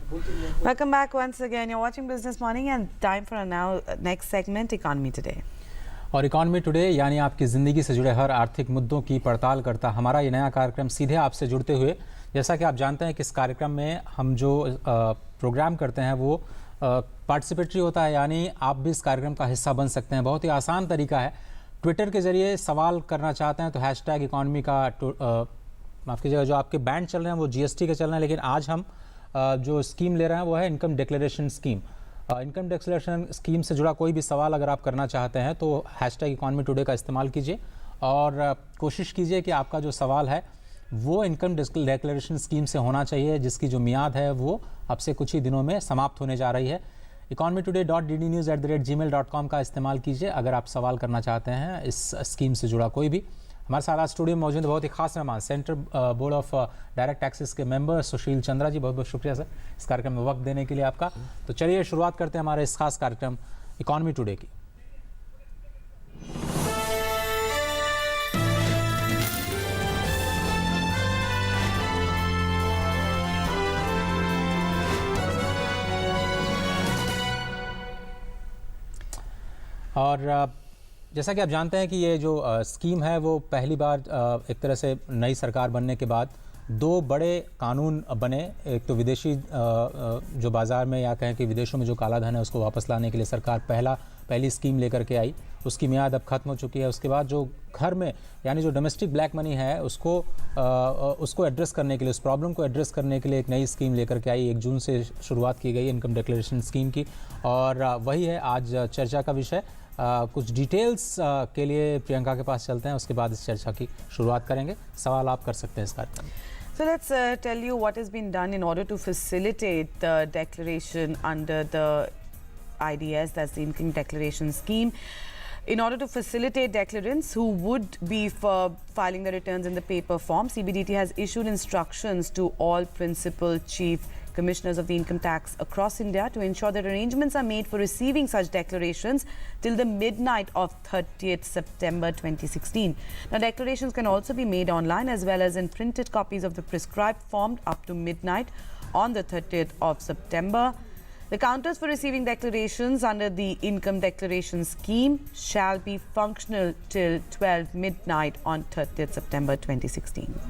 Welcome back once again. You're watching Business Morning and time for our now next segment, Economy Today. और economy today यानी आपकी ज़िंदगी से जुड़े हर आर्थिक मुद्दों की पड़ताल करता हमारा ये नया कार्यक्रम सीधे आपसे जुड़ते हुए, जैसा कि आप जानते हैं कि इस कार्यक्रम में हम जो प्रोग्राम करते हैं वो पार्टिसिपेटरी होता है, यानी आप भी इस कार्यक्रम का हिस्सा बन सकते हैं। बहुत ही आसान तरीका है, ट्विटर के ज़रिए सवाल करना चाहते हैं तो हैशटैग इकॉनमी का माफ़ कीजिएगा, जो आपके बैंड चल रहे हैं वो जीएसटी के चल रहे हैं, लेकिन आज हम जो स्कीम ले रहे हैं वो है income declaration scheme. Income declaration scheme से जुड़ा कोई भी सवाल अगर आप करना चाहते हैं तो हैशटैग इकॉनमी टुडे का इस्तेमाल कीजिए और कोशिश कीजिए कि आपका जो सवाल है वो इनकम डिक्लेरेशन स्कीम से होना चाहिए, जिसकी जो मियाद है वो अब से कुछ ही दिनों में समाप्त होने जा रही है। economytoday.ddnews@gmail.com का इस्तेमाल कीजिए अगर आप सवाल करना चाहते हैं इस स्कीम से जुड़ा कोई भी। हमारे साथ आज स्टूडियो में मौजूद बहुत ही खास मेहमान, central board of direct taxes के मेंबर सुशील चंद्रा जी, बहुत बहुत शुक्रिया सर इस कार्यक्रम में वक्त देने के लिए आपका। तो चलिए शुरुआत करते हैं हमारे इस खास कार्यक्रम इकॉनमी टुडे की। और जैसा कि आप जानते हैं कि ये जो स्कीम है वो पहली बार एक तरह से नई सरकार बनने के बाद दो बड़े कानून बने। एक तो विदेशी जो बाज़ार में या कहें कि विदेशों में जो काला धन है उसको वापस लाने के लिए सरकार पहली स्कीम लेकर के आई, उसकी मियाद अब ख़त्म हो चुकी है। उसके बाद जो घर में यानी जो डोमेस्टिक ब्लैक मनी है उसको एड्रेस करने के लिए, उस प्रॉब्लम को एड्रेस करने के लिए एक नई स्कीम लेकर के आई। 1 जून से शुरुआत की गई इनकम डिक्लेरेशन स्कीम की और वही है आज चर्चा का विषय। कुछ डिटेल्स के लिए प्रियंका के पास चलते हैं, उसके बाद इस चर्चा की शुरुआत करेंगे। सवाल आप कर सकते हैं इस कार्यक्रम में। So let's tell you what has been done in order to facilitate the declaration under the IDS, that's the Income Declaration Scheme. In order to facilitate declarants who would be filing the returns in the paper form, CBDT has issued instructions to all principal chief commissioners of the income tax across India to ensure that arrangements are made for receiving such declarations till the midnight of 30th September 2016. Now, declarations can also be made online as well as in printed copies of the prescribed form up to midnight on the 30th of September. The counters for receiving declarations under the income declaration scheme shall be functional till 12 midnight on 30th September 2016.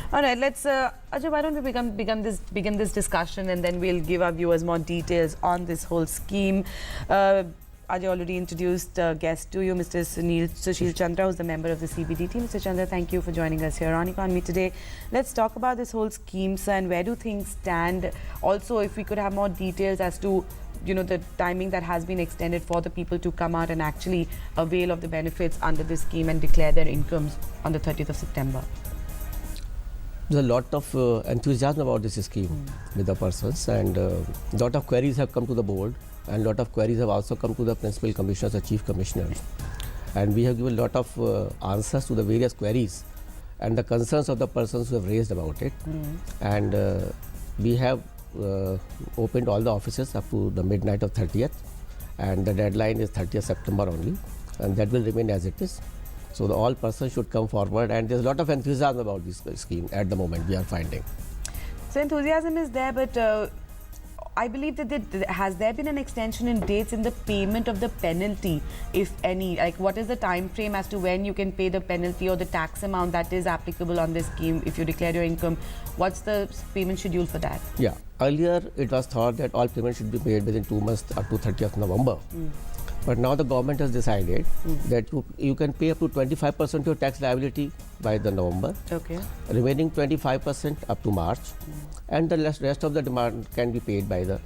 All right, let's Ajay, why don't we begin this discussion and then we'll give our viewers more details on this whole scheme. Ajay already introduced guest to you, Mr. Sushil Chandra, who's the member of the CBDT. Mr. Chandra, thank you for joining us here on Economy Today. Let's talk about this whole scheme, sir, and where do things stand? Also, if we could have more details as to the timing that has been extended for the people to come out and actually avail of the benefits under this scheme and declare their incomes on the 30th of September. There's a lot of enthusiasm about this scheme with the persons, and a lot of queries have come to the board, and a lot of queries have also come to the principal commissioners or chief commissioners, and we have given a lot of answers to the various queries and the concerns of the persons who have raised about it. And we have opened all the offices up to the midnight of 30th, and the deadline is 30th September only, and that will remain as it is. So all persons should come forward, and there's a lot of enthusiasm about this scheme at the moment we are finding. So enthusiasm is there, but I believe that has there been an extension in dates in the payment of the penalty, if any? Like, what is the time frame as to when you can pay the penalty or the tax amount that is applicable on this scheme if you declare your income? What's the payment schedule for that? Yeah, earlier it was thought that all payments should be made within 2 months up to 30th November. But now the government has decided that you can pay up to 25% of your tax liability by the November, remaining 25% up to March, and the rest of the demand can be paid by the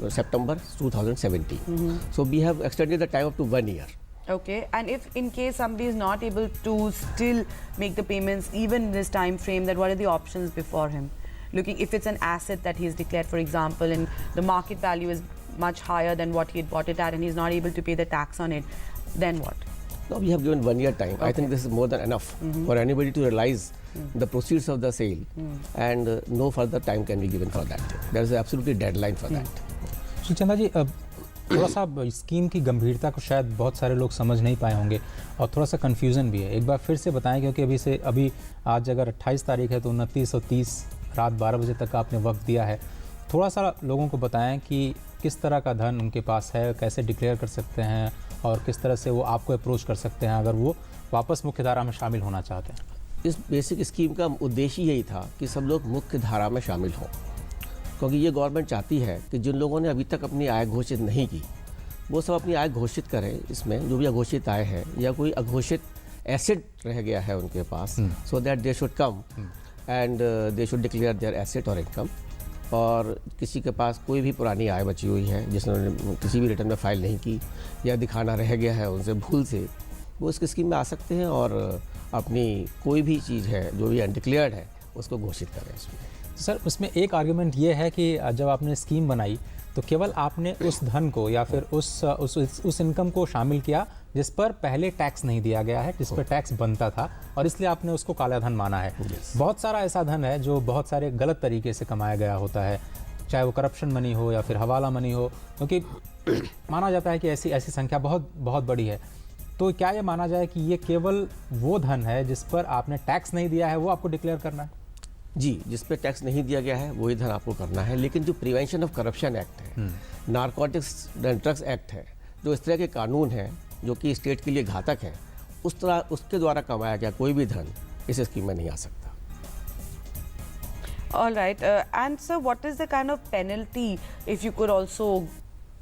September 2017. So we have extended the time up to 1 year. Okay, and if in case somebody is not able to still make the payments even in this time frame, then what are the options before him? Looking, if it's an asset that he's declared, for example, and the market value is much higher than what he had bought it at and he's not able to pay the tax on it, then what? No, we have given 1 year time. I think this is more than enough for anybody to realize the proceeds of the sale, and no further time can be given for that. There is absolutely deadline for that. So, Chandra ji, थोड़ा सा scheme की गंभीरता को शायद बहुत सारे लोग समझ नहीं पाए होंगे और थोड़ा सा कन्फ्यूज़न भी है। एक बार फिर से बताएं, क्योंकि अभी आज अगर 28 तारीख है तो 29 और 30 रात 12 बजे तक का आपने वक्त दिया है। थोड़ा सा लोगों को बताएं कि किस तरह का धन उनके पास है, कैसे डिक्लेयर कर सकते हैं और किस तरह से वो आपको अप्रोच कर सकते हैं अगर वो वापस मुख्य धारा में शामिल होना चाहते हैं। इस बेसिक स्कीम का उद्देश्य यही था कि सब लोग मुख्य धारा में शामिल हों, क्योंकि ये गवर्नमेंट चाहती है कि जिन लोगों ने अभी तक अपनी आय घोषित नहीं की वो सब अपनी आय घोषित करें। इसमें जो भी अघोषित आय है या कोई अघोषित एसेट रह गया है उनके पास, so that they should come and they should declare their asset और इनकम। और किसी के पास कोई भी पुरानी आय बची हुई है जिसने किसी भी रिटर्न में फाइल नहीं की या दिखाना रह गया है उनसे भूल से, वो इस स्कीम में आ सकते हैं और अपनी कोई भी चीज़ है जो भी अनडिक्लेयर्ड है उसको घोषित करें इसमें। सर, उसमें एक आर्गुमेंट ये है कि जब आपने स्कीम बनाई तो केवल आपने उस धन को या फिर उस इनकम को शामिल किया जिस पर पहले टैक्स नहीं दिया गया है, जिस पर टैक्स बनता था, और इसलिए आपने उसको काला धन माना है। बहुत सारा ऐसा धन है जो बहुत सारे गलत तरीके से कमाया गया होता है, चाहे वो करप्शन मनी हो या फिर हवाला मनी हो, क्योंकि माना जाता है कि ऐसी संख्या बहुत बहुत बड़ी है। तो क्या ये माना जाए कि ये केवल वो धन है जिस पर आपने टैक्स नहीं दिया है, वो आपको डिक्लेयर करना है? जी, जिस पे टैक्स नहीं दिया गया है वही धन आपको करना है। लेकिन जो प्रिवेंशन ऑफ करप्शन एक्ट है, नारकोटिक्स ड्रग्स एक्ट है, जो इस तरह के कानून हैं जो कि स्टेट के लिए घातक है, उसके द्वारा कमाया गया कोई भी धन इस स्कीम में नहीं आ सकता। All right. And sir, what is the kind of penalty, if you could also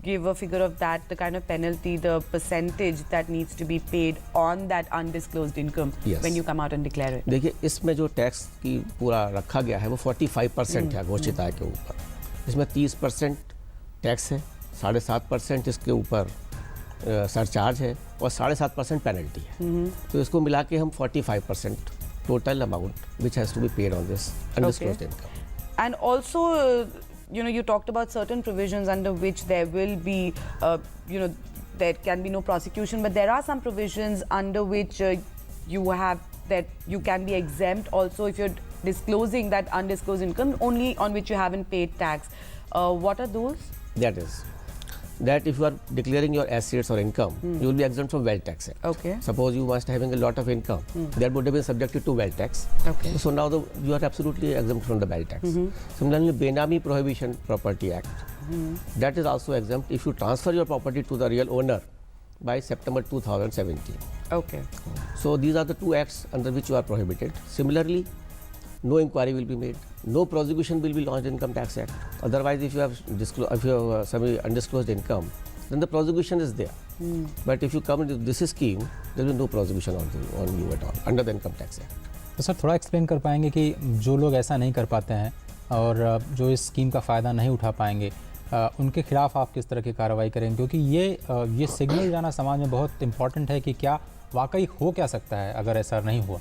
give a figure of that, the kind of penalty, the percentage that needs to be paid on that undisclosed income when you come out and declare it? देखिए, इसमें जो tax की पूरा रखा गया है वो 45% है घोषित आय के ऊपर। इसमें 30% टैक्स है, 7.5% इसके ऊपर सरचार्ज है और 7.5% पेनल्टी है। तो इसको मिला के हम 45% total amount which has to be paid on this undisclosed income. And also, you talked about certain provisions under which there will be, there can be no prosecution, but there are some provisions under which you have that you can be exempt also if you're disclosing that undisclosed income only on which you haven't paid tax. What are those? That if you are declaring your assets or income, you will be exempt from wealth tax. Okay. Suppose you must having a lot of income, that would have been subjected to wealth tax. Okay. So now you are absolutely exempt from the wealth tax. Similarly, Benami Prohibition Property Act, that is also exempt if you transfer your property to the real owner by September 2017. Okay. So these are the two acts under which you are prohibited. Similarly, no inquiry will be made, no prosecution will be launched in Income Tax Act. Otherwise, if you have some undisclosed income, then the prosecution is there. But if you come into this scheme, there will be no prosecution on you at all under the Income Tax Act. तो sir, थोड़ा explain कर पाएंगे कि जो लोग ऐसा नहीं कर पाते हैं और जो इस स्कीम का फ़ायदा नहीं उठा पाएंगे, उनके खिलाफ आप किस तरह की कार्रवाई करेंगे? क्योंकि ये सिग्नल जाना समाज में बहुत इंपॉर्टेंट है कि क्या वाकई हो क्या सकता है अगर ऐसा नहीं हुआ।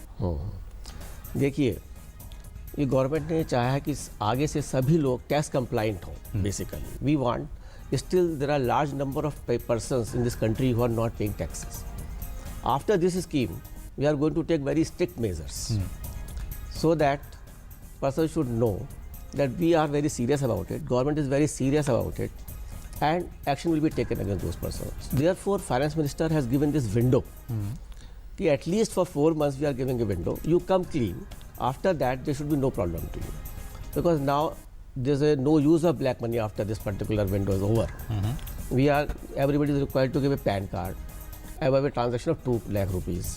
देखिए, ये गवर्नमेंट ने चाहा है कि आगे से सभी लोग टैक्स कंप्लाइंट हों। Basically we want, still there are large number of persons in this country who are not paying taxes. After this scheme we are going to take very strict measures so that person should know that we are very serious about it, government is very serious about it, and action will be taken against those persons. Therefore, finance minister has given this window. At least for 4 months we are giving a window. You come clean. After that, there should be no problem to you, because now there's no use of black money after this particular window is over. Everybody is required to give a PAN card. I have a transaction of 2 lakh rupees.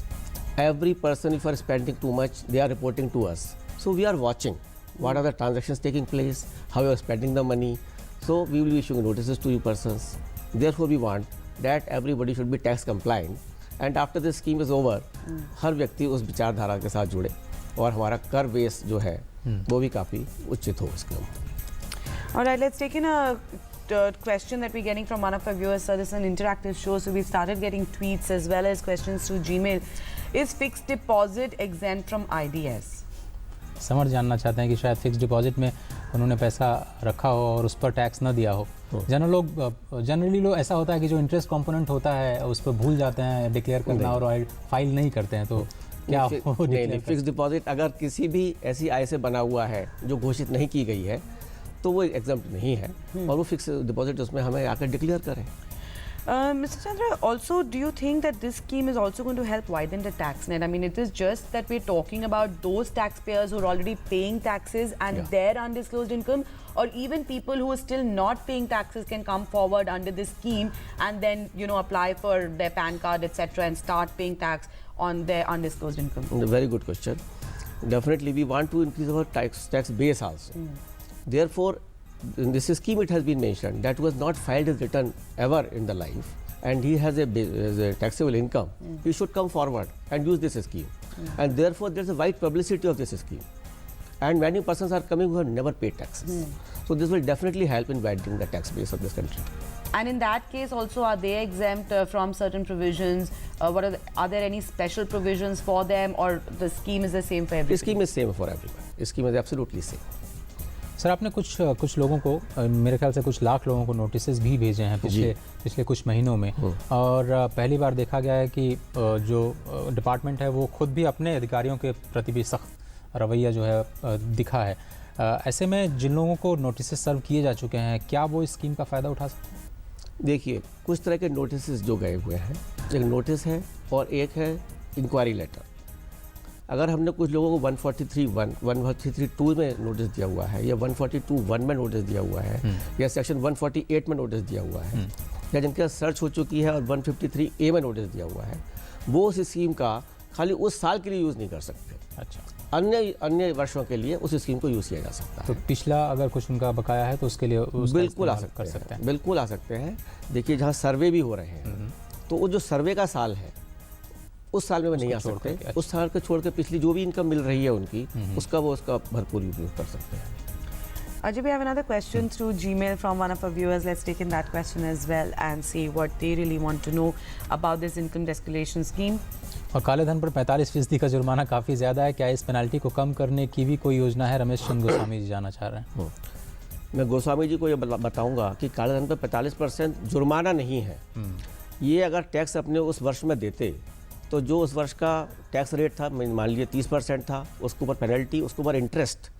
Every person, if you are spending too much, they are reporting to us. So we are watching. What are the transactions taking place, how you are spending the money. So we will be issuing notices to you persons. Therefore we want that everybody should be tax compliant, and after this scheme is over, हर व्यक्ति उस विचारधारा के साथ जुड़े और हमारा कर base जो है वो भी काफ़ी उचित हो इसके ऊपर। All right, let's take in a question that we're getting from one of our viewers. So this is an interactive show, so we started getting tweets as well as questions through Gmail. Is fixed deposit exempt from IDS? समझ जानना चाहते हैं कि शायद fix deposit में उन्होंने पैसा रखा हो और उस पर टैक्स न दिया हो। जनरली लोग ऐसा होता है कि जो इंटरेस्ट कंपोनेंट होता है उस पर भूल जाते हैं डिक्लेयर करना और फाइल नहीं करते हैं, तो क्या हो? नहीं, फिक्स डिपॉजिट अगर किसी भी ऐसी आय से बना हुआ है जो घोषित नहीं की गई है तो वो एग्जम्प्ट नहीं है, और वो फिक्स डिपॉजिट उसमें हमें आकर डिक्लेयर करें। Mr. Chandra, also, do you think that this scheme is also going to help widen the tax net? I mean, it is just that we're talking about those taxpayers who are already paying taxes and their undisclosed income, or even people who are still not paying taxes can come forward under this scheme and then, you know, apply for their PAN card, etc., and start paying tax on their undisclosed income? A very good question. Definitely, we want to increase our tax base also. Therefore, in this scheme, it has been mentioned that was not filed his return ever in the life, and he has a taxable income. He should come forward and use this scheme, and therefore there is a wide publicity of this scheme, and many persons are coming who have never paid taxes. So this will definitely help in widening the tax base of this country. And in that case, also, are they exempt from certain provisions? Are there any special provisions for them, or the scheme is the same for everyone? The scheme is same for everyone. The scheme is absolutely same. Sir, आपने कुछ लोगों को, मेरे ख्याल से कुछ लाख लोगों को नोटिसेस भी भेजे हैं पिछले कुछ महीनों में, और पहली बार देखा गया है कि जो डिपार्टमेंट है वो खुद भी अपने अधिकारियों के प्रति भी सख्त रवैया जो है दिखा है। ऐसे में जिन लोगों को नोटिसेस सर्व किए जा चुके हैं, क्या वो इस स्कीम का फ़ायदा उठा सकते हैं? देखिए, कुछ तरह के नोटिसेस जो गए हुए हैं, एक नोटिस है और एक है इंक्वायरी लेटर। अगर हमने कुछ लोगों को 143(2) में नोटिस दिया हुआ है, या 142(1) में नोटिस दिया हुआ है, या सेक्शन 148 में नोटिस दिया हुआ है, या जिनके सर्च हो चुकी है और 153A में नोटिस दिया हुआ है, वो उस स्कीम का खाली उस साल के लिए यूज़ नहीं कर सकते। अच्छा, अन्य वर्षों के लिए उस स्कीम को यूज़ किया जा सकता है। तो पिछला अगर कुछ उनका बकाया है तो उसके लिए बिल्कुल आ सकते हैं, बिल्कुल आ सकते हैं। देखिए, जहाँ सर्वे भी हो रहे हैं, तो वो जो सर्वे का साल है, उस साल में वो नहीं आ सकते। उस साल को छोड़ के पिछली जो भी इनकम मिल रही है उनकी, उसका भरपूर उपयोग कर सकते हैं। Ajay, we have another question through Gmail from one of our viewers. Let's take in that question as well and see what they really want to know about this income declaration scheme. और काले धन पर 45% का जुर्माना काफ़ी ज़्यादा है, क्या इस पेनल्टी को कम करने की भी कोई योजना है? रमेश चंद्र गोस्वामी जी जानना चाह रहे हैं। मैं गोस्वामी जी को ये बताऊंगा कि काले धन पर 45% जुर्माना नहीं है। ये अगर टैक्स अपने उस वर्ष में देते, तो जो उस वर्ष का टैक्स रेट था, मान लीजिए 30% था, उसके ऊपर पेनल्टी, उसके ऊपर इंटरेस्ट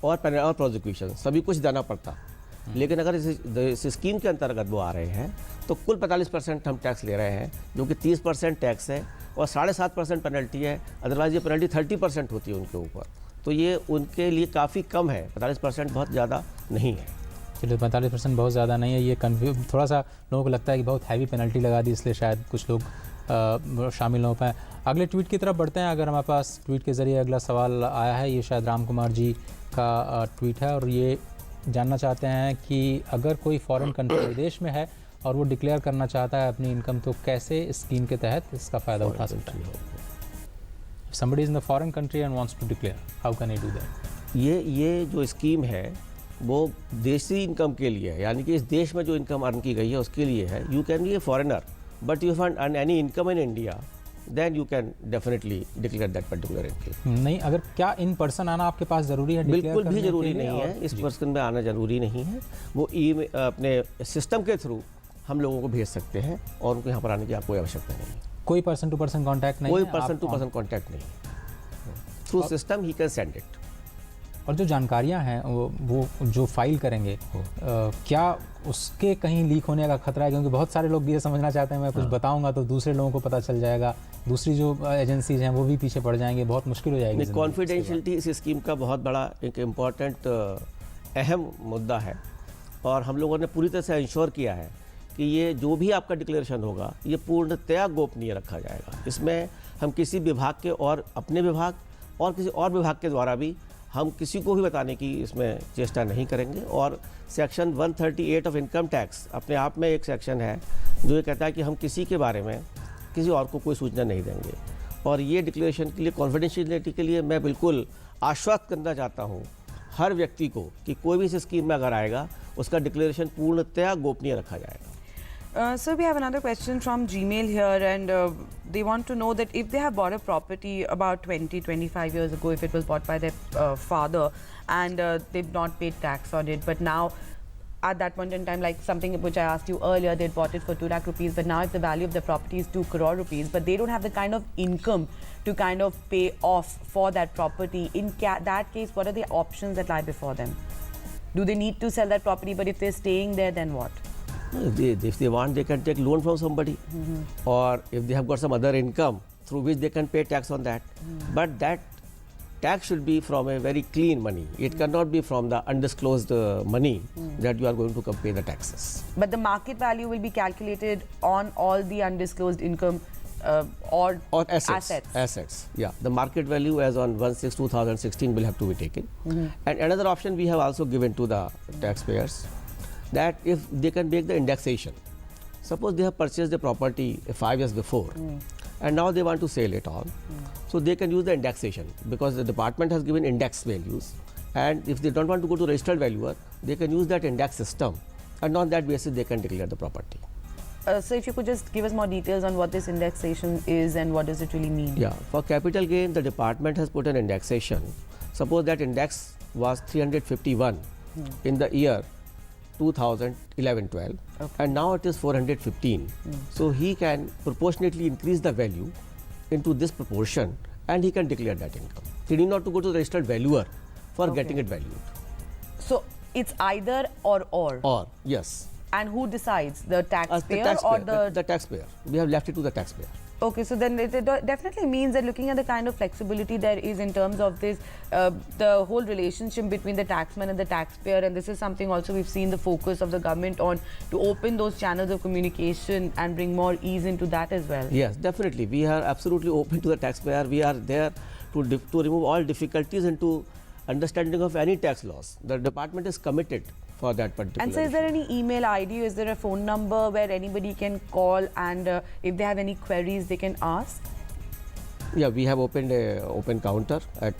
और प्रोसिक्यूशन सभी कुछ देना पड़ता। लेकिन अगर इस स्कीम के अंतर्गत वो आ रहे हैं, तो कुल 45% हम टैक्स ले रहे हैं, जो कि 30% टैक्स है और 7.5% पेनल्टी है। अदरवाइज ये पेनल्टी 30% होती है उनके ऊपर, तो ये उनके लिए काफ़ी कम है। 45% बहुत ज़्यादा नहीं है। चलिए, 45% बहुत ज़्यादा नहीं है। ये थोड़ा सा लोगों को लगता है कि बहुत हैवी पेनल्टी लगा दी, इसलिए शायद कुछ लोग शामिल हो पाए। अगले ट्वीट की तरफ बढ़ते हैं। अगर हमारे पास ट्वीट के ज़रिए अगला सवाल आया है, ये शायद राम कुमार जी का ट्वीट है, और ये जानना चाहते हैं कि अगर कोई फॉरेन कंट्री विदेश में है और वो डिक्लेयर करना चाहता है अपनी इनकम, तो कैसे इस स्कीम के तहत इसका फ़ायदा उठा सकता है? Somebody is in the foreign country and wants to declare, how can he do that? ये जो स्कीम है वो देशी इनकम के लिए है, यानी कि इस देश में जो इनकम अर्न की गई है उसके लिए है। You can be a foreigner but you find earn any income in India, then you can definitely declare that particular income. नहीं, अगर क्या इन पर्सन आना आपके पास ज़रूरी है? बिल्कुल भी ज़रूरी नहीं है, इस पर्सन में आना ज़रूरी नहीं है। वो अपने सिस्टम के थ्रू हम लोगों को भेज सकते हैं और उनको यहाँ पर आने की कोई आवश्यकता नहीं है। कोई पर्सन टू पर्सन कॉन्टैक्ट नहीं? कोई पर्सन टू पर्सन कॉन्टैक्ट नहीं, through system he can send it. और जो जानकारियां हैं वो जो फाइल करेंगे, क्या उसके कहीं लीक होने का खतरा है? क्योंकि बहुत सारे लोग ये समझना चाहते हैं मैं कुछ बताऊंगा तो दूसरे लोगों को पता चल जाएगा, दूसरी जो एजेंसीज हैं वो भी पीछे पड़ जाएंगे, बहुत मुश्किल हो जाएगी। कॉन्फिडेंशियलिटी इस स्कीम का बहुत बड़ा एक इम्पॉर्टेंट अहम मुद्दा है, और हम लोगों ने पूरी तरह से इंश्योर किया है कि ये जो भी आपका डिक्लेरेशन होगा ये पूर्णतया गोपनीय रखा जाएगा। इसमें हम किसी विभाग के और अपने विभाग और किसी और विभाग के द्वारा भी हम किसी को भी बताने की इसमें चेष्टा नहीं करेंगे। और सेक्शन 138 ऑफ इनकम टैक्स अपने आप में एक सेक्शन है जो ये कहता है कि हम किसी के बारे में किसी और को कोई सूचना नहीं देंगे। और ये डिक्लेरेशन के लिए, कॉन्फिडेंशियलिटी के लिए मैं बिल्कुल आश्वस्त करना चाहता हूँ हर व्यक्ति को कि कोई भी इस स्कीम में अगर आएगा उसका डिक्लेरेशन पूर्णतया गोपनीय रखा जाएगा। Sir, we have another question from Gmail here, and they want to know that if they have bought a property about 20-25 years ago, if it was bought by their father, and they've not paid tax on it, but now at that point in time, like something which I asked you earlier, they bought it for 2 lakh rupees, but now if the value of the property is 2 crore rupees, but they don't have the kind of income to kind of pay off for that property, in that case, what are the options that lie before them? Do they need to sell that property? But if they're staying there, then what? If they want, they can take loan from somebody, or if they have got some other income through which they can pay tax on that. But that tax should be from a very clean money. It cannot be from the undisclosed money that you are going to pay the taxes. But the market value will be calculated on all the undisclosed income or assets. Yeah, the market value as on 1/6/2016 will have to be taken. And another option we have also given to the taxpayers, that if they can make the indexation. Suppose they have purchased the property 5 years before and now they want to sell it on. So they can use the indexation, because the department has given index values, and if they don't want to go to registered valuer, they can use that index system, and on that basis they can declare the property. So if you could just give us more details on what this indexation is and what does it really mean? Yeah, for capital gain, the department has put an indexation. Suppose that index was 351 in the year 2011-12, and now it is 415. So he can proportionately increase the value into this proportion, and he can declare that income. He need not to go to the registered valuer for getting it valued. So it's either or. Or, yes. And who decides? The taxpayer or the taxpayer. We have left it to the taxpayer. Okay, so then it definitely means that looking at the kind of flexibility there is in terms of this, the whole relationship between the taxman and the taxpayer, and this is something also we've seen the focus of the government on, to open those channels of communication and bring more ease into that as well. Yes, definitely. We are absolutely open to the taxpayer. We are there to remove all difficulties into understanding of any tax laws. The department is committed for that particular And so is there any email ID, is there a phone number where anybody can call, and if they have any queries they can ask? Yeah, we have opened a open counter at,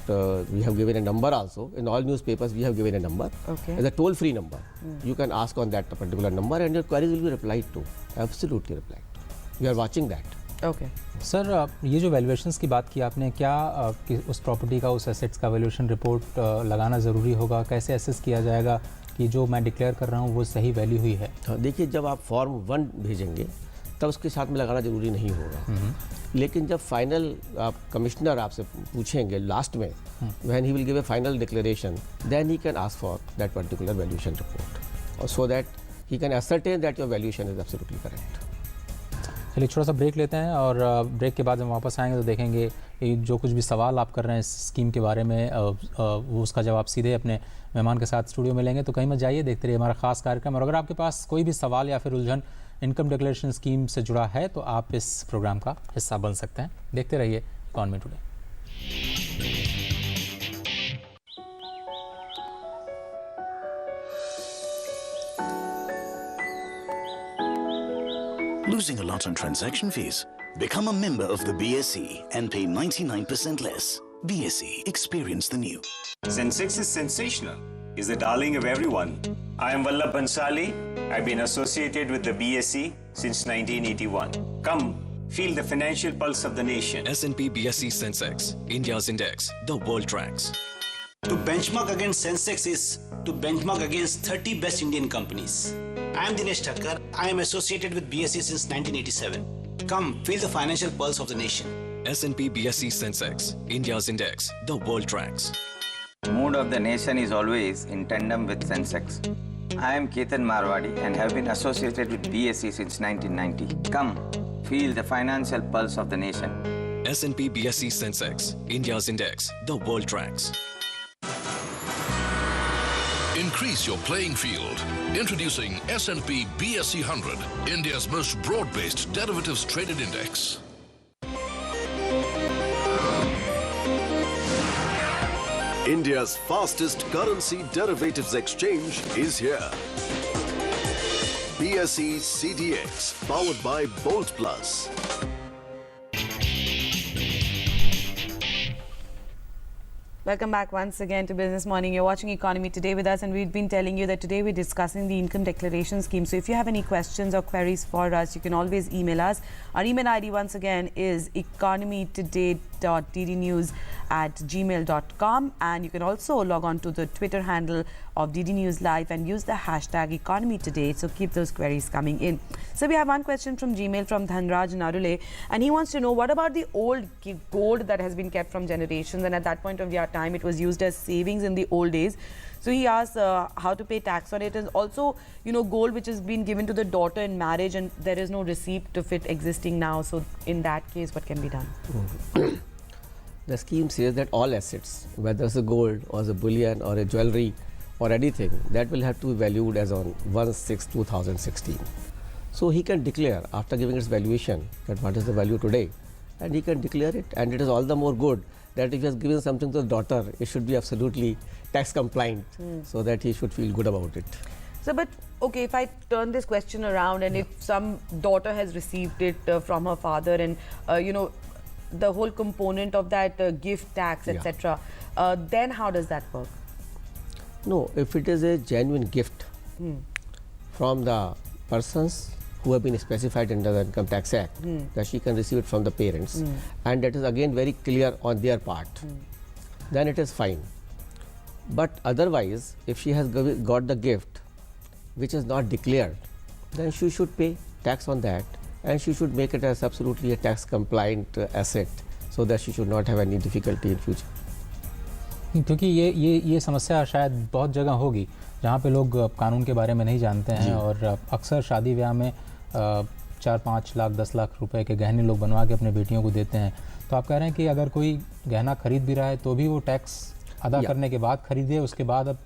we have given a number also. In all newspapers we have given a number. Okay. It's a toll-free number. You can ask on that particular number and your queries will be replied to. Absolutely replied to. We are watching that. Okay. Sir, ये जो valuations की बात की आपने, क्या कि उस property का, उस एसेट्स का वैल्यूएशन रिपोर्ट लगाना ज़रूरी होगा? कैसे असेस किया जाएगा कि जो मैं डिक्लेयर कर रहा हूँ वो सही वैल्यू हुई है? देखिए, जब आप फॉर्म 1 भेजेंगे तब उसके साथ में लगाना ज़रूरी नहीं होगा, लेकिन जब फाइनल आप कमिश्नर आपसे पूछेंगे लास्ट में, when he will give a final declaration, then he can ask for that particular valuation report, और so that he can ascertain that your valuation is absolutely correct. चलिए छोटा सा ब्रेक लेते हैं, और ब्रेक के बाद जब वापस आएंगे तो देखेंगे जो कुछ भी सवाल आप कर रहे हैं इस स्कीम के बारे में, वो उसका जवाब सीधे अपने मेहमान के साथ स्टूडियो में लेंगे. तो कहीं मत जाइए, देखते रहिए हमारा खास कार्यक्रम. और अगर आपके पास कोई भी सवाल या फिर उलझन इनकम डिक्लेरेशन स्कीम से जुड़ा है तो आप इस प्रोग्राम का हिस्सा बन सकते हैं. देखते रहिए economy today. Losing a lot on transaction fees? Become a member of the BSE and pay 99% less. BSE, experience the new. Sensex is sensational. Is the darling of everyone. I am Vallabh Bansali. I've been associated with the BSE since 1981. Come, feel the financial pulse of the nation. S&P BSE Sensex, India's index, the world tracks. To benchmark against Sensex is to benchmark against 30 best Indian companies. I am Dinesh Thakkar. I am associated with BSE since 1987. Come, feel the financial pulse of the nation. S&P BSE Sensex, India's index, the world tracks. Mood of the nation is always in tandem with Sensex. I am Ketan Marwadi and have been associated with BSE since 1990. Come, feel the financial pulse of the nation. S&P BSE Sensex, India's index, the world tracks. Increase your playing field. Introducing S&P BSE 100, India's most broad-based derivatives traded index. India's fastest currency derivatives exchange is here. BSE CDX, powered by Bolt Plus. Welcome back once again to Business Morning. You're watching Economy Today with us, and we've been telling you that today we're discussing the income declaration scheme. So if you have any questions or queries for us, you can always email us. Our email ID once again is economytoday.com. economy.ddnews@gmail.com, and you can also log on to the Twitter handle of DD News Live and use the hashtag economy today. So keep those queries coming in. So we have one question from Gmail from Dhanraj Narule, and he wants to know, what about the old gold that has been kept from generations, and at that point of your time it was used as savings in the old days. So he asks how to pay tax on it, and also, you know, gold which has been given to the daughter in marriage and there is no receipt of it existing now. So in that case, what can be done? The scheme says that all assets, whether it's a gold or the bullion or a jewelry or anything, that will have to be valued as on 1/6/2016. So he can declare after giving its valuation that what is the value today, and he can declare it, and it is all the more good that if he has given something to the daughter, it should be absolutely tax compliant, so that he should feel good about it. So, but okay, if I turn this question around, and if some daughter has received it from her father, and you know, the whole component of that gift tax, etc., then how does that work? No, if it is a genuine gift from the persons who have been specified under the Income Tax Act, that she can receive it from the parents, and that is again very clear on their part, then it is fine. But otherwise, if she has got the gift which is not declared, then she should pay tax on that, and she should make it as absolutely a tax compliant asset, so that she should not have any difficulty in future. क्योंकि ये समस्या शायद बहुत जगह होगी जहाँ पे लोग कानून के बारे में नहीं जानते हैं, और अक्सर शादी ब्याह में 4-5 लाख 10 लाख रुपए के गहने लोग बनवा के अपने बेटियों को देते हैं। तो आप कह रहे हैं कि अगर कोई गहना खरीद भी रहा है तो भी वो टैक्स अदा करने के बाद खरीदे, उसके बाद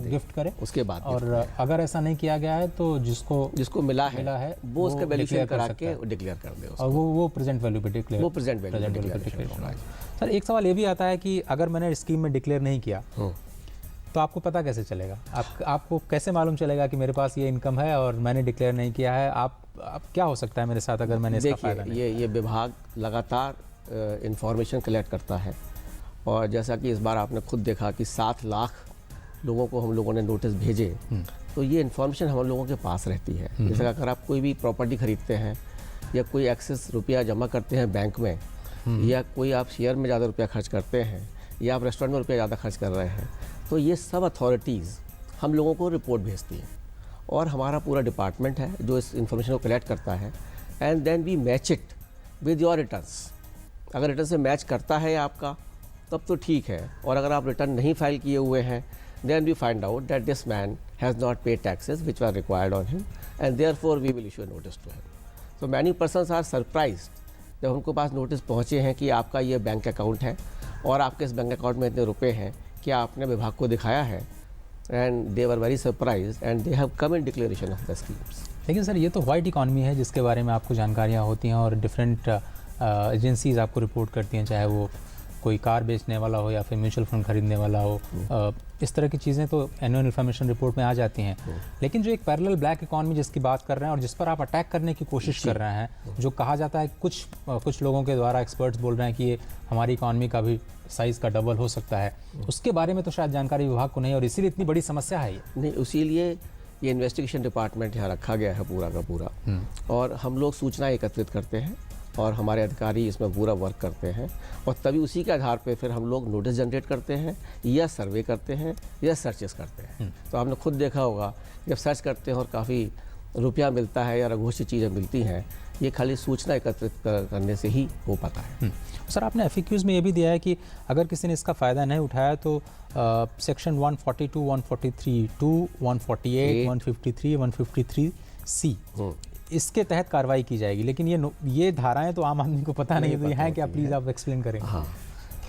गिफ्ट करे, उसके बाद। और अगर ऐसा नहीं किया गया है तो जिसको मिला है वो उसका वैल्यूएशन करा के डिक्लेयर कर दे, और वो प्रेजेंट वैल्यू पे डिक्लेयर, वो प्रेजेंट वैल्यू पे डिक्लेयर। सर, एक सवाल ये भी आता है कि अगर मैंने स्कीम में डिक्लेयर नहीं किया तो आपको पता कैसे चलेगा? आपको कैसे मालूम चलेगा कि मेरे पास ये इनकम है और मैंने डिक्लेयर नहीं किया है? आप क्या हो सकता है मेरे साथ अगर मैंने इसका फायदा नहीं? ये विभाग लगातार इंफॉर्मेशन कलेक्ट करता है, और जैसा कि इस बार आपने खुद देखा कि 7 लाख लोगों को हम लोगों ने नोटिस भेजे, तो ये इन्फॉर्मेशन हम लोगों के पास रहती है। जैसे अगर आप कोई भी प्रॉपर्टी खरीदते हैं या कोई एक्सेस रुपया जमा करते हैं बैंक में, या कोई आप शेयर में ज़्यादा रुपया खर्च करते हैं, या आप रेस्टोरेंट में रुपया ज़्यादा खर्च कर रहे हैं, तो ये सब अथॉरिटीज़ हम लोगों को रिपोर्ट भेजती हैं, और हमारा पूरा डिपार्टमेंट है जो इस इन्फॉर्मेशन को कलेक्ट करता है, and then we match it with your returns. अगर रिटर्न से मैच करता है आपका तब तो ठीक है, और अगर आप रिटर्न नहीं फाइल किए हुए हैं, then we find out that this man has not paid taxes which are required on him, and therefore we will issue a notice to him. So many persons are surprised जब उनको पास notice पहुँचे हैं कि आपका ये bank account है और आपके इस बैंक अकाउंट में इतने रुपए हैं, क्या आपने विभाग को दिखाया है? And they were very surprised and they have come in declaration of the schemes. लेकिन सर, ये तो वाइट इकॉनमी है जिसके बारे में आपको जानकारियाँ होती हैं, और डिफरेंट एजेंसीज आपको रिपोर्ट करती हैं, चाहे वो कोई कार बेचने वाला हो या फिर म्यूचुअल फंड खरीदने वाला हो। इस तरह की चीज़ें तो एनुअल इन्फॉर्मेशन रिपोर्ट में आ जाती हैं। लेकिन जो एक पैरेलल ब्लैक इकॉनमी जिसकी बात कर रहे हैं और जिस पर आप अटैक करने की कोशिश कर रहे हैं, जो कहा जाता है कुछ लोगों के द्वारा, एक्सपर्ट्स बोल रहे हैं कि ये हमारी इकॉनमी का भी साइज़ का डबल हो सकता है, उसके बारे में तो शायद जानकारी विभाग को नहीं, और इसीलिए इतनी बड़ी समस्या है ये। नहीं, इसीलिए ये इन्वेस्टिगेशन डिपार्टमेंट यहाँ रखा गया है पूरा का पूरा, और हम लोग सूचना एकत्रित करते हैं और हमारे अधिकारी इसमें पूरा वर्क करते हैं, और तभी उसी के आधार पे फिर हम लोग नोटिस जनरेट करते हैं, या सर्वे करते हैं, या सर्चेस करते हैं। तो आपने खुद देखा होगा जब सर्च करते हैं और काफ़ी रुपया मिलता है या अघोषित चीज़ें मिलती हैं, ये खाली सूचना एकत्रित करने से ही हो पाता है। सर, आपने FAQs में ये भी दिया है कि अगर किसी ने इसका फ़ायदा नहीं उठाया तो सेक्शन 142, 143(2), 148, 153, 153(c) इसके तहत कार्रवाई की जाएगी। लेकिन ये धाराएं तो आम आदमी को पता नहीं है, तो यहाँ क्या प्लीज़ आप एक्सप्लेन करें। हाँ,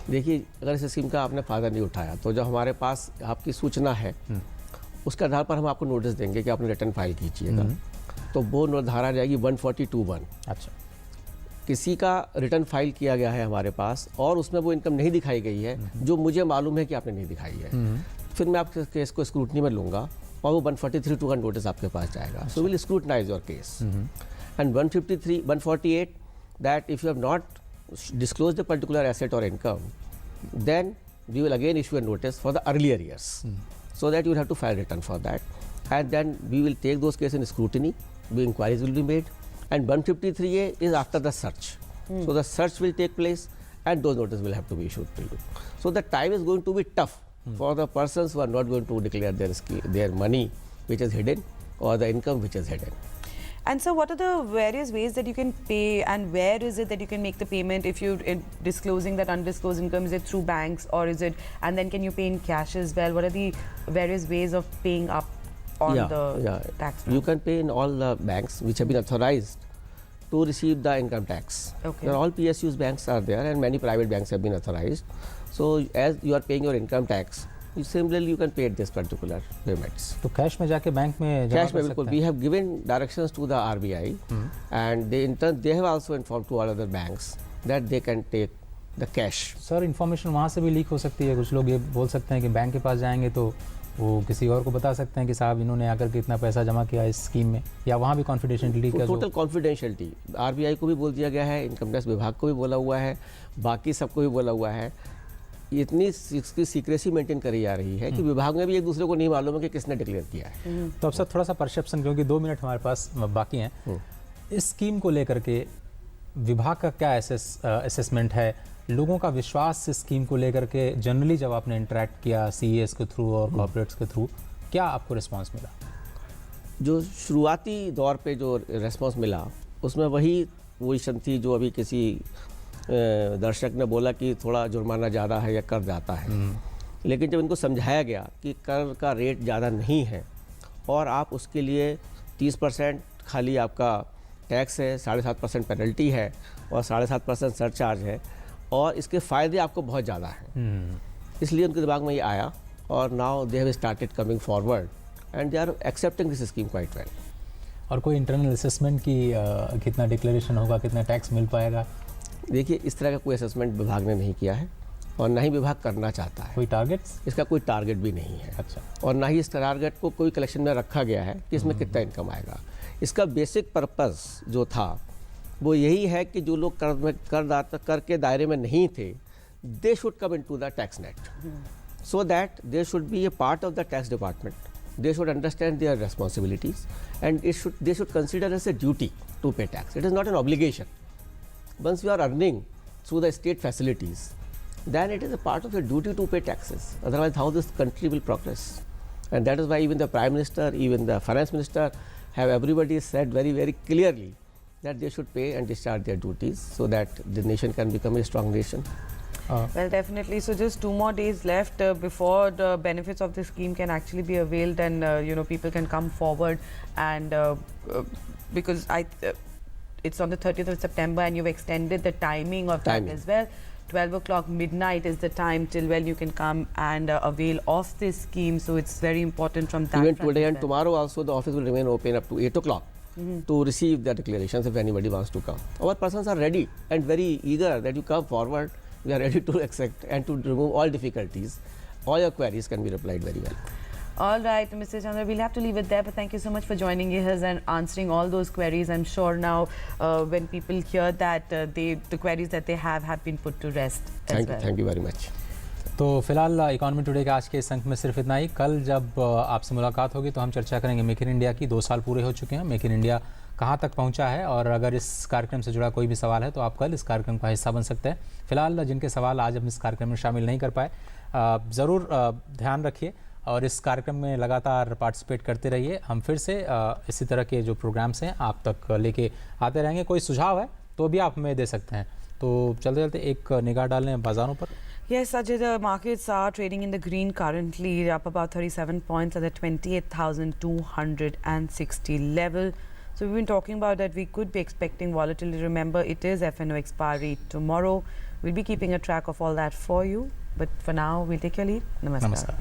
देखिए, अगर इस स्कीम का आपने फ़ायदा नहीं उठाया तो जो हमारे पास आपकी सूचना है उसके आधार पर हम आपको नोटिस देंगे कि आपने रिटर्न फाइल कीजिएगा, तो वो धारा जाएगी 142(1). अच्छा, किसी का रिटर्न फाइल किया गया है हमारे पास और उसमें वो इनकम नहीं दिखाई गई है, जो मुझे मालूम है कि आपने नहीं दिखाई है, फिर मैं आपके केस को स्क्रूटनी में लूँगा और वो 143(2) का नोटिस आपके पास जाएगा। So will scrutinise your case. And 148 that if you have not disclosed a particular asset or income, then we will again issue a notice for the earlier years, so that you will have to file return for that, and then we will take those cases in scrutiny, inquiries will be made, and 153A is after the search. So the search will take place, and those notices will have to be issued to you. So the time is going to be tough for the persons who are not going to declare their money which is hidden or the income which is hidden. And so what are the various ways that you can pay, and where is it that you can make the payment if you're disclosing that undisclosed income? Is it through banks, or is it, and then can you pay in cash as well? What are the various ways of paying up on the tax? You can pay in all the banks which have been authorized to receive the income tax. Okay. All PSUs banks are there, and many private banks have been authorized. So as you are paying your income tax, similarly you can pay this particular payments. तो cash में जाके bank में जमा Cash कर में सकते बिल्कुल. हैं? We have given directions to the RBI, and they in turn they have also informed to all other banks that they can take the cash. Sir information वहाँ से भी लीक हो सकती है. कुछ लोग ये बोल सकते हैं कि बैंक के पास जाएंगे तो वो किसी और को बता सकते हैं कि साहब इन्होंने आकर के इतना पैसा जमा किया इस स्कीम में, या वहाँ भी कॉन्फिडेंशियलिटी का टोटल कॉन्फिडेंशियलिटी RBI को भी बोल दिया गया है, इनकम टैक्स विभाग को भी बोला हुआ है, बाकी सबको भी बोला हुआ है. इतनी इसकी सीक्रेसी मेंटेन करी जा रही है कि विभाग में भी एक दूसरे को नहीं मालूम है कि किसने डिक्लेयर किया है. तो अब सर थोड़ा सा परसेप्शन, क्योंकि 2 मिनट हमारे पास बाकी हैं, इस स्कीम को लेकर के विभाग का क्या असेसमेंट है, लोगों का विश्वास इस स्कीम को लेकर के जनरली जब आपने इंटरेक्ट किया CES के थ्रू और कॉर्पोरेट्स के थ्रू, क्या आपको रिस्पांस मिला? जो शुरुआती दौर पे जो रिस्पांस मिला उसमें वही पोजीशन थी जो अभी किसी दर्शक ने बोला कि थोड़ा जुर्माना ज़्यादा है या कर जाता है. लेकिन जब इनको समझाया गया कि कर का रेट ज़्यादा नहीं है और आप उसके लिए 30% खाली आपका टैक्स है, 7.5% पेनल्टी है और 7.5% सरचार्ज है, और इसके फ़ायदे आपको बहुत ज़्यादा हैं, इसलिए उनके दिमाग में ये आया और now they have started coming forward and they are accepting this scheme quite well. और कोई इंटरनल असेसमेंट की कितना डिक्लेरेशन होगा, कितना टैक्स मिल पाएगा? देखिए, इस तरह का कोई असेसमेंट विभाग ने नहीं किया है और ना ही विभाग करना चाहता है. कोई टारगेट्स? इसका कोई टारगेट भी नहीं है. अच्छा. और ना ही इस टारगेट को कोई कलेक्शन में रखा गया है कि इसमें कितना इनकम आएगा. इसका बेसिक पर्पस जो था वो यही है कि जो लोग कर के दायरे में नहीं थे, दे should come into the tax net, so that they should be A part of the tax department. They should understand their responsibilities, and they should consider as a duty to pay tax. It is not an obligation. Once you are earning through the state facilities, then it is a part of your duty to pay taxes. Otherwise, how this country will progress? And that is why even the Prime Minister, even the Finance Minister, have everybody said very, very clearly that they should pay and discharge their duties so that the nation can become a strong nation. Well, definitely. So just 2 more days left before the benefits of the scheme can actually be availed, and people can come forward, and because it's on the 30th of September and you've extended the timing of that as well. 12 o'clock midnight is the time till when you can come and avail of this scheme. So it's very important from that. Even today and tomorrow also the office will remain open up to 8 o'clock to receive the declarations if anybody wants to come. Our persons are ready and very eager that you come forward. We are ready to accept and to remove all difficulties. All your queries can be replied very well. All right, Mr. Chandra, we'll have to leave it there, but thank you so much for joining us and answering all those queries. I'm sure now when people hear that the queries that they have been put to rest as well. Thank you very much. तो फिलहाल economy today के आज के इस अंक में सिर्फ इतना ही. कल जब आपसे मुलाकात होगी तो हम चर्चा करेंगे मेक इन इंडिया की. 2 साल पूरे हो चुके हैं. मेक इन इंडिया कहाँ तक पहुँचा है, और अगर इस कार्यक्रम से जुड़ा कोई भी सवाल है तो आप कल इस कार्यक्रम का हिस्सा बन सकते हैं. फिलहाल जिनके सवाल आज हम इस कार्यक्रम में शामिल नहीं कर पाए, ज़रूर ध्यान रखिए और इस कार्यक्रम में लगातार पार्टिसिपेट करते रहिए. हम फिर से इसी तरह के जो प्रोग्राम्स हैं आप तक लेके आते रहेंगे. कोई सुझाव है तो भी आप हमें दे सकते हैं. तो चलते चलते एक निगाह डाल लें बाज़ारों पर. Yes, Ajay, the markets are trading in the green currently, up about 37 points at the 28,260 level. So we've been talking about that we could be expecting volatility. Remember, it is FNO expiry tomorrow. We'll be keeping a track of all that for you. But for now, we'll take your leave. Namaskar.